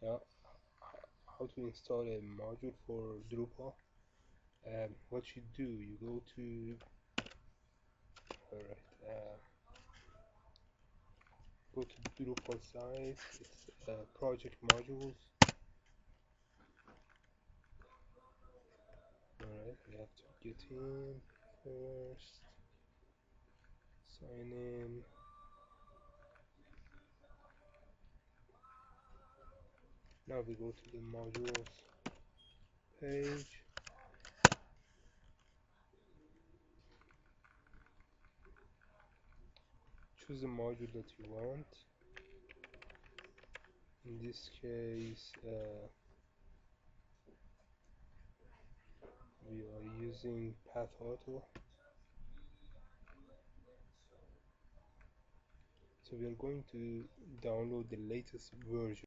Yeah, how to install a module for Drupal. What you do, you go to alright, go to Drupal site. It's project modules. Alright, we have to get in first, sign in. Now we go to the modules page. Choose the module that you want. In this case, we are using Path Auto. So we are going to download the latest version.